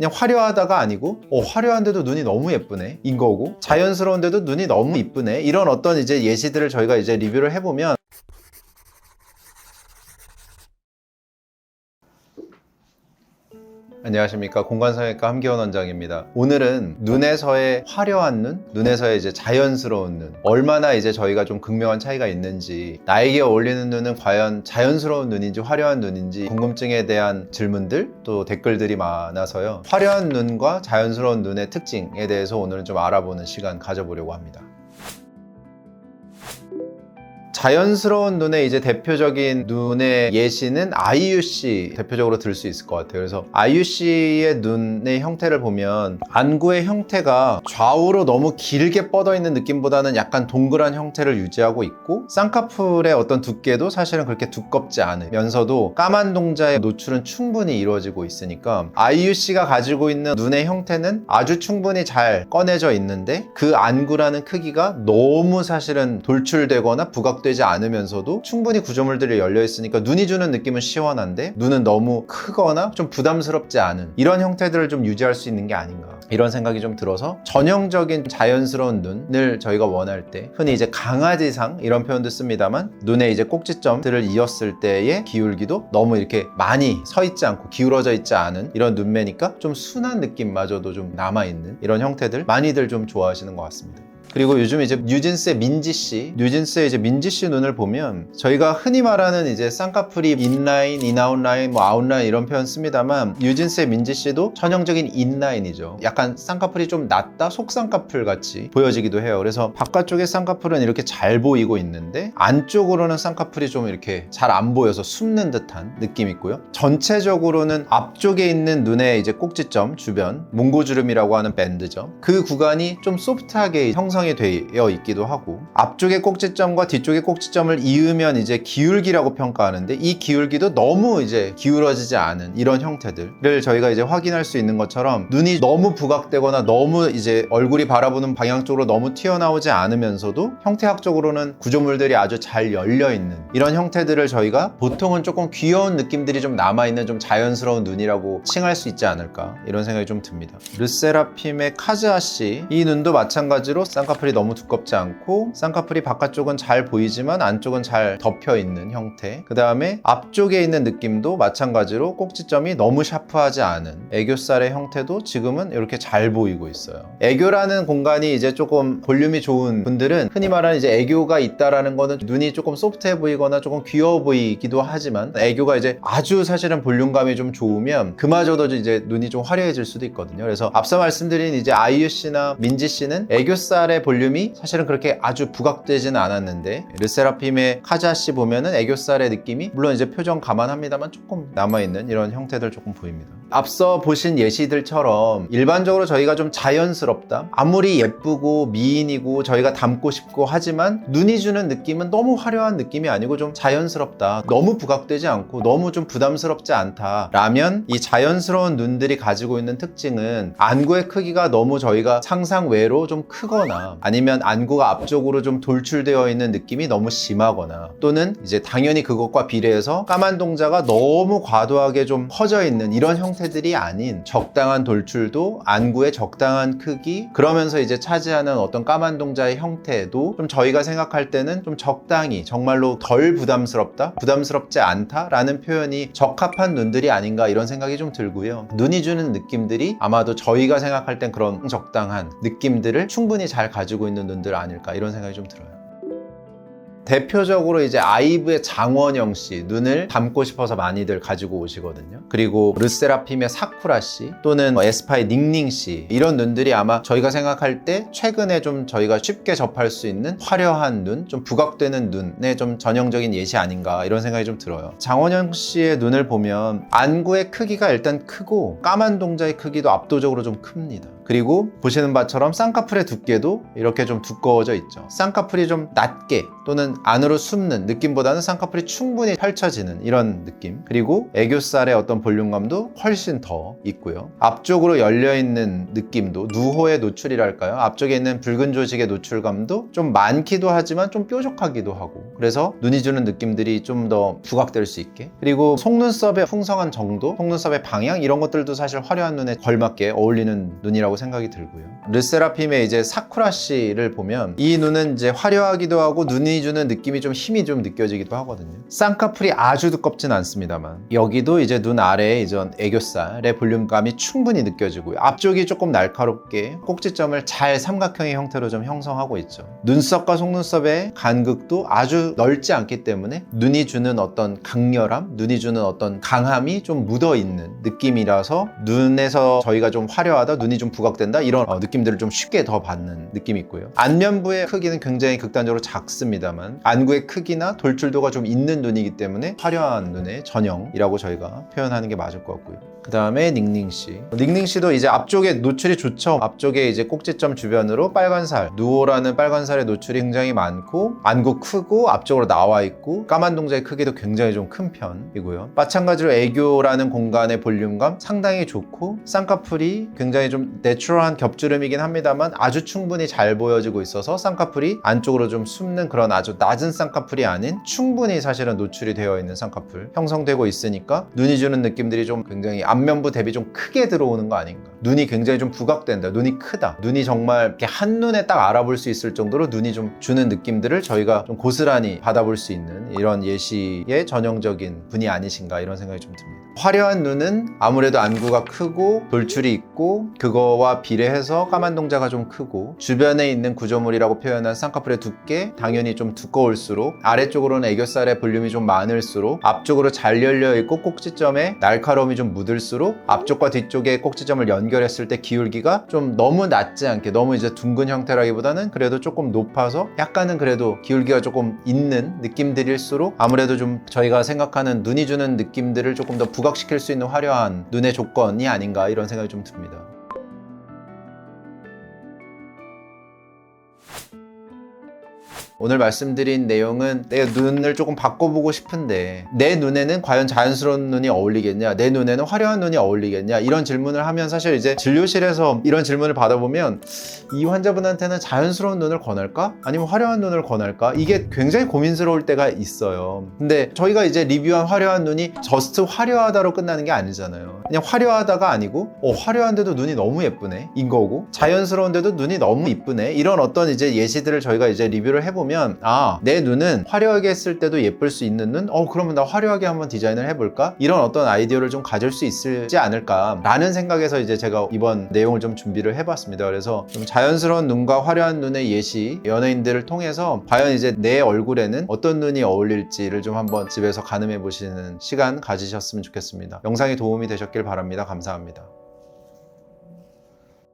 그냥 화려하다가 아니고 화려한데도 눈이 너무 예쁘네 인 거고, 자연스러운데도 눈이 너무 이쁘네, 이런 어떤 이제 예시들을 저희가 이제 리뷰를 해보면 안녕하십니까, 공간성형외과 함기원 원장입니다. 오늘은 눈에서의 화려한 눈, 눈에서의 이제 자연스러운 눈, 얼마나 이제 저희가 좀 극명한 차이가 있는지, 나에게 어울리는 눈은 과연 자연스러운 눈인지 화려한 눈인지 궁금증에 대한 질문들, 또 댓글들이 많아서요, 화려한 눈과 자연스러운 눈의 특징에 대해서 오늘은 좀 알아보는 시간 가져보려고 합니다. 자연스러운 눈의 이제 대표적인 눈의 예시는 아이유 씨 대표적으로 들 수 있을 것 같아요. 그래서 아이유 씨의 눈의 형태를 보면 안구의 형태가 좌우로 너무 길게 뻗어 있는 느낌보다는 약간 동그란 형태를 유지하고 있고, 쌍꺼풀의 어떤 두께도 사실은 그렇게 두껍지 않으면서도 까만 동자의 노출은 충분히 이루어지고 있으니까 아이유 씨가 가지고 있는 눈의 형태는 아주 충분히 잘 꺼내져 있는데, 그 안구라는 크기가 너무 사실은 돌출되거나 부각되지 않으면서도 충분히 구조물들이 열려 있으니까 눈이 주는 느낌은 시원한데 눈은 너무 크거나 좀 부담스럽지 않은 이런 형태들을 좀 유지할 수 있는 게 아닌가, 이런 생각이 좀 들어서 전형적인 자연스러운 눈을 저희가 원할 때 흔히 이제 강아지상 이런 표현도 씁니다만, 눈에 이제 꼭지점들을 이었을 때의 기울기도 너무 이렇게 많이 서 있지 않고 기울어져 있지 않은 이런 눈매니까 좀 순한 느낌마저도 좀 남아있는 이런 형태들 많이들 좀 좋아하시는 것 같습니다. 그리고 요즘 이제 뉴진스의 민지 씨 눈을 보면 저희가 흔히 말하는 이제 쌍꺼풀이 인라인, 인아웃라인, 아웃라인 이런 표현 씁니다만, 뉴진스의 민지 씨도 전형적인 인라인이죠. 약간 쌍꺼풀이 좀 낮다, 속쌍꺼풀 같이 보여지기도 해요. 그래서 바깥쪽의 쌍꺼풀은 이렇게 잘 보이고 있는데 안쪽으로는 쌍꺼풀이 좀 이렇게 잘 안 보여서 숨는 듯한 느낌이 있고요. 전체적으로는 앞쪽에 있는 눈의 이제 꼭지점 주변, 몽고주름이라고 하는 밴드죠. 그 구간이 좀 소프트하게 형성이 되어 있기도 하고, 앞쪽의 꼭지점과 뒤쪽의 꼭지점을 이으면 이제 기울기라고 평가하는데, 이 기울기도 너무 이제 기울어지지 않은 이런 형태들을 저희가 이제 확인할 수 있는 것처럼, 눈이 너무 부각되거나 너무 이제 얼굴이 바라보는 방향 쪽으로 너무 튀어나오지 않으면서도 형태학적으로는 구조물들이 아주 잘 열려 있는 이런 형태들을 저희가 보통은 조금 귀여운 느낌들이 좀 남아있는 좀 자연스러운 눈이라고 칭할 수 있지 않을까, 이런 생각이 좀 듭니다. 르세라핌의 카즈아 씨, 이 눈도 마찬가지로 쌍꺼풀이 너무 두껍지 않고, 쌍꺼풀이 바깥쪽은 잘 보이지만 안쪽은 잘 덮여 있는 형태, 그 다음에 앞쪽에 있는 느낌도 마찬가지로 꼭지점이 너무 샤프하지 않은 애교살의 형태도 지금은 이렇게 잘 보이고 있어요. 애교라는 공간이 이제 조금 볼륨이 좋은 분들은 흔히 말하는 이제 애교가 있다라는 거는 눈이 조금 소프트해 보이거나 조금 귀여워 보이기도 하지만, 애교가 이제 아주 사실은 볼륨감이 좀 좋으면 그마저도 이제 눈이 좀 화려해질 수도 있거든요. 그래서 앞서 말씀드린 이제 아이유 씨나 민지 씨는 애교살의 볼륨이 사실은 그렇게 아주 부각되지는 않았는데, 르세라핌의 카즈아 씨 보면은 애교살의 느낌이 물론 이제 표정 감안합니다만 조금 남아있는 이런 형태들 조금 보입니다. 앞서 보신 예시들처럼 일반적으로 저희가 좀 자연스럽다, 아무리 예쁘고 미인이고 저희가 닮고 싶고 하지만 눈이 주는 느낌은 너무 화려한 느낌이 아니고 좀 자연스럽다, 너무 부각되지 않고 너무 좀 부담스럽지 않다 라면, 이 자연스러운 눈들이 가지고 있는 특징은 안구의 크기가 너무 저희가 상상 외로 좀 크거나, 아니면 안구가 앞쪽으로 좀 돌출되어 있는 느낌이 너무 심하거나, 또는 이제 당연히 그것과 비례해서 까만 동자가 너무 과도하게 좀 퍼져 있는 이런 형태들이 아닌 적당한 돌출도, 안구의 적당한 크기, 그러면서 이제 차지하는 어떤 까만 동자의 형태도 좀 저희가 생각할 때는 좀 적당히 정말로 덜 부담스럽다, 부담스럽지 않다 라는 표현이 적합한 눈들이 아닌가, 이런 생각이 좀 들고요. 눈이 주는 느낌들이 아마도 저희가 생각할 땐 그런 적당한 느낌들을 충분히 잘 가지고 있는 눈들 아닐까, 이런 생각이 좀 들어요. 대표적으로 이제 아이브의 장원영 씨 눈을 닮고 싶어서 많이들 가지고 오시거든요. 그리고 르세라핌의 사쿠라 씨, 또는 에스파의 닝닝 씨, 이런 눈들이 아마 저희가 생각할 때 최근에 좀 저희가 쉽게 접할 수 있는 화려한 눈, 좀 부각되는 눈의 좀 전형적인 예시 아닌가, 이런 생각이 좀 들어요. 장원영 씨의 눈을 보면 안구의 크기가 일단 크고 까만 동자의 크기도 압도적으로 좀 큽니다. 그리고 보시는 바처럼 쌍꺼풀의 두께도 이렇게 좀 두꺼워져 있죠. 쌍꺼풀이 좀 낮게 또는 안으로 숨는 느낌보다는 쌍꺼풀이 충분히 펼쳐지는 이런 느낌, 그리고 애교살의 어떤 볼륨감도 훨씬 더 있고요. 앞쪽으로 열려있는 느낌도, 누호의 노출이랄까요? 앞쪽에 있는 붉은 조직의 노출감도 좀 많기도 하지만 좀 뾰족하기도 하고, 그래서 눈이 주는 느낌들이 좀 더 부각될 수 있게, 그리고 속눈썹의 풍성한 정도, 속눈썹의 방향, 이런 것들도 사실 화려한 눈에 걸맞게 어울리는 눈이라고 생각이 들고요. 르세라핌의 이제 사쿠라 씨를 보면 이 눈은 이제 화려하기도 하고 눈이 주는 느낌이 좀 힘이 좀 느껴지기도 하거든요. 쌍꺼풀이 아주 두껍진 않습니다만 여기도 이제 눈 아래에 이제 애교살의 볼륨감이 충분히 느껴지고요. 앞쪽이 조금 날카롭게 꼭지점을 잘 삼각형의 형태로 좀 형성하고 있죠. 눈썹과 속눈썹의 간극도 아주 넓지 않기 때문에 눈이 주는 어떤 강렬함, 눈이 주는 어떤 강함이 좀 묻어있는 느낌이라서 눈에서 저희가 좀 화려하다, 눈이 좀 부각된다, 이런 느낌들을 좀 쉽게 더 받는 느낌이 있고요. 안면부의 크기는 굉장히 극단적으로 작습니다만 안구의 크기나 돌출도가 좀 있는 눈이기 때문에 화려한 눈의 전형이라고 저희가 표현하는 게 맞을 것 같고요. 그 다음에 닝닝씨. 닝닝씨도 이제 앞쪽에 노출이 좋죠. 앞쪽에 이제 꼭지점 주변으로 빨간살, 누오라는 빨간살의 노출이 굉장히 많고, 안구 크고 앞쪽으로 나와 있고, 까만 동자의 크기도 굉장히 좀 큰 편이고요. 마찬가지로 애교라는 공간의 볼륨감 상당히 좋고, 쌍꺼풀이 굉장히 좀 내추럴한 겹주름이긴 합니다만 아주 충분히 잘 보여지고 있어서 쌍꺼풀이 안쪽으로 좀 숨는 그런 아주 낮은 쌍꺼풀이 아닌 충분히 사실은 노출이 되어 있는 쌍꺼풀 형성되고 있으니까 눈이 주는 느낌들이 좀 굉장히 앞면부 대비 좀 크게 들어오는 거 아닌가. 눈이 굉장히 좀 부각된다, 눈이 크다, 눈이 정말 이렇게 한눈에 딱 알아볼 수 있을 정도로 눈이 좀 주는 느낌들을 저희가 좀 고스란히 받아볼 수 있는 이런 예시의 전형적인 분이 아니신가, 이런 생각이 좀 듭니다. 화려한 눈은 아무래도 안구가 크고 돌출이 있고, 그거와 비례해서 까만 동자가 좀 크고, 주변에 있는 구조물이라고 표현한 쌍꺼풀의 두께 당연히 좀 두꺼울수록, 아래쪽으로는 애교살의 볼륨이 좀 많을수록, 앞쪽으로 잘 열려있고 꼭지점에 날카로움이 좀 묻을수록, 앞쪽과 뒤쪽에 꼭지점을 연결했을 때 기울기가 좀 너무 낮지 않게, 너무 이제 둥근 형태라기보다는 그래도 조금 높아서 약간은 그래도 기울기가 조금 있는 느낌들일수록 아무래도 좀 저희가 생각하는 눈이 주는 느낌들을 조금 더 부각시킬 수 있는 화려한 눈의 조건이 아닌가, 이런 생각이 좀 듭니다. 오늘 말씀드린 내용은 내 눈을 조금 바꿔보고 싶은데 내 눈에는 과연 자연스러운 눈이 어울리겠냐, 내 눈에는 화려한 눈이 어울리겠냐, 이런 질문을 하면 사실 이제 진료실에서 이런 질문을 받아보면 이 환자분한테는 자연스러운 눈을 권할까? 아니면 화려한 눈을 권할까? 이게 굉장히 고민스러울 때가 있어요. 근데 저희가 이제 리뷰한 화려한 눈이 저스트 화려하다로 끝나는 게 아니잖아요. 그냥 화려하다가 아니고 화려한데도 눈이 너무 예쁘네 인 거고, 자연스러운데도 눈이 너무 이쁘네, 이런 어떤 이제 예시들을 저희가 이제 리뷰를 해보면 내 눈은 화려하게 했을 때도 예쁠 수 있는 눈? 그러면 나 화려하게 한번 디자인을 해볼까? 이런 어떤 아이디어를 좀 가질 수 있지 않을까 라는 생각에서 이제 제가 이번 내용을 좀 준비를 해봤습니다. 그래서 좀 자연스러운 눈과 화려한 눈의 예시, 연예인들을 통해서 과연 이제 내 얼굴에는 어떤 눈이 어울릴지를 좀 한번 집에서 가늠해 보시는 시간 가지셨으면 좋겠습니다. 영상이 도움이 되셨길 바랍니다. 감사합니다.